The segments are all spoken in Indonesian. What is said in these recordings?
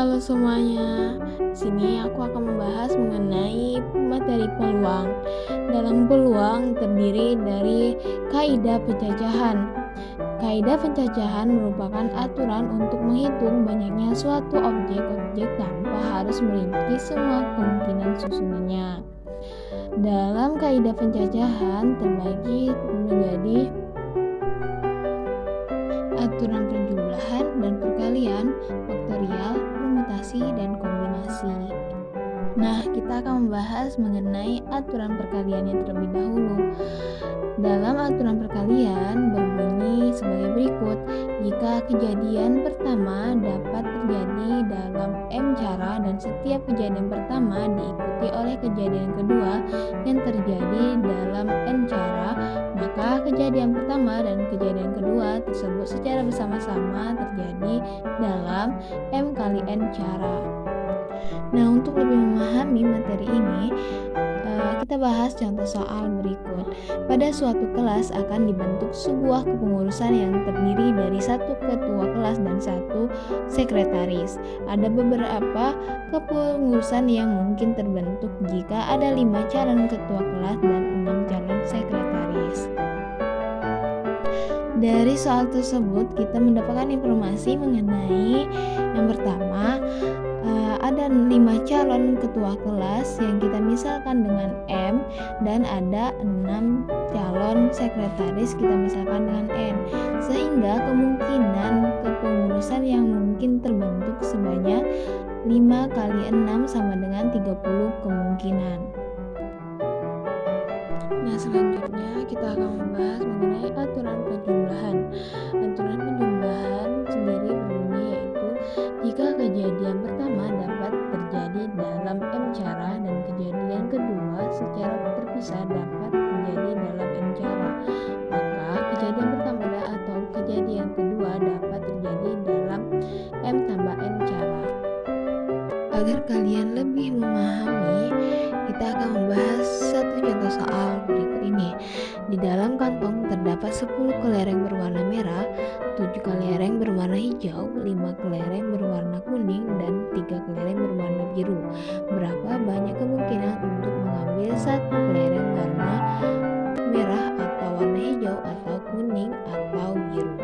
Halo semuanya, di sini aku akan membahas mengenai materi peluang. Dalam peluang terdiri dari kaidah pencacahan. Kaidah pencacahan merupakan aturan untuk menghitung banyaknya suatu objek-objek tanpa harus merinci semua kemungkinan susunannya. Dalam kaidah pencacahan terbagi menjadi aturan perjumlahan dan perkalian, faktorial, permutasi, dan kombinasi. Nah, kita akan membahas mengenai aturan perkaliannya terlebih dahulu. Dalam aturan perkalian berbunyi sebagai berikut. Jika kejadian pertama dapat terjadi dalam M cara dan setiap kejadian pertama diikuti oleh kejadian kedua yang terjadi dalam N cara, maka kejadian pertama dan kejadian kedua tersebut secara bersama-sama terjadi dalam M kali N cara. Nah, untuk lebih memahami materi ini, kita bahas contoh soal berikut. Pada suatu kelas akan dibentuk sebuah kepengurusan yang terdiri dari satu ketua kelas dan satu sekretaris. Ada beberapa kepengurusan yang mungkin terbentuk jika ada 5 calon ketua kelas dan 6 calon sekretaris. Dari soal tersebut kita mendapatkan informasi mengenai yang pertama, ada 5 calon ketua kelas yang kita misalkan dengan M, dan ada 6 calon sekretaris kita misalkan dengan N, sehingga kemungkinan kepengurusan yang mungkin terbentuk sebanyak 5 kali 6 sama dengan 30 kemungkinan. Nah, selanjutnya kita akan membahas mengenai aturan penjumlahan. Aturan penjumlahan sendiri berbunyi yaitu jika kejadian pertama dapat terjadi dalam M cara dan kejadian kedua secara terpisah dapat terjadi dalam N cara, maka kejadian pertama atau kejadian kedua dapat terjadi dalam M tambah N cara. Agar kalian lebih memahami, kita akan membahas satu contoh soal berikut ini. Di dalam kantong terdapat 10 kelereng berwarna merah, 7 kelereng berwarna hijau, 5 kelereng berwarna kuning, dan 3 kelereng berwarna biru. Berapa banyak kemungkinan untuk mengambil satu kelereng warna merah atau warna hijau atau kuning atau biru?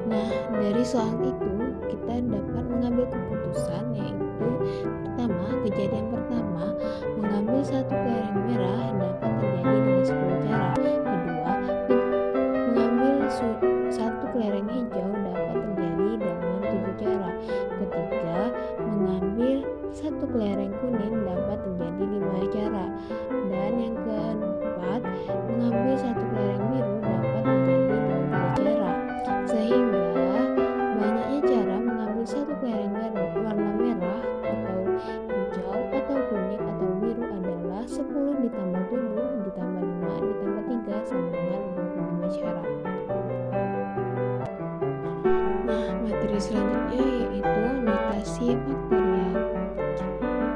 Nah, dari soal itu kita dapat mengambil keputusan, yaitu pertama, kejadian pertama mengambil satu kelereng merah dapat terjadi dengan 10 cara. Kedua, mengambil satu kelereng hijau dapat terjadi dengan 7 cara. Ketiga, mengambil satu kelereng kuning dapat terjadi 5 cara. Dan yang keempat, mengambil satu kelereng biru dapat terjadi dengan 3 cara. Sehingga banyaknya cara mengambil satu kelereng warna merah atau hijau atau kuning atau biru adalah 10 ditambah 7 ditambah 5 ditambah 3 sama dengan 25 cara. Nah, materi selanjutnya yaitu notasi faktorial.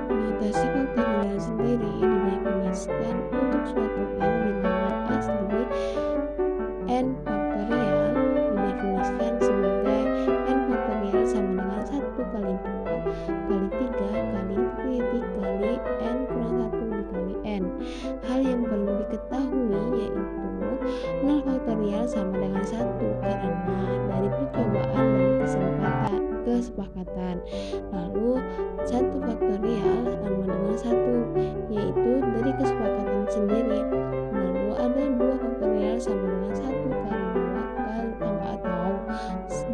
Notasi faktorial sendiri didefinisikan untuk suatu N bilangan asli. N faktorial didefinisikan sebagai N faktorial sama dengan 1 kali 2 kali 3 kali titik kali N kurang 1 dikali N. Hal yang perlu diketahui yaitu 0 faktorial sama dengan 1 karena dari percobaan dan kesepakatan. Lalu 1 faktorial sama dengan 1 yaitu dari kesepakatan sendiri. Lalu ada 2 faktorial sama dengan 1 kali 2 kali atau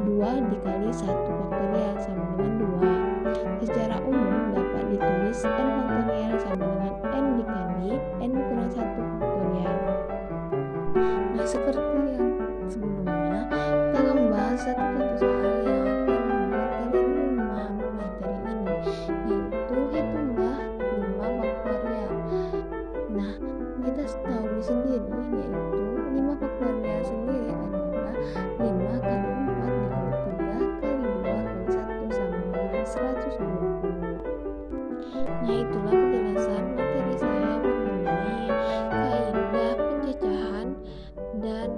2 dikali 1 faktorial sama dengan 2. Secara umum dapat ditulis N faktorial sama dengan N dikali N kurang 1 faktorial. Nah, seperti yang sebelumnya, kita akan membahas satu soal yang akan membuat kalian memahami materi ini, yaitu hitunglah 5 faktorial. Nah, kita tahu sendiri yaitu 5 faktorial sendiri adalah 5 kali 4 dikali 3 kali 2 kali 1 sama dengan 120. Nah, itulah penjelasan materi saya mengenai kaidah pencacahan dan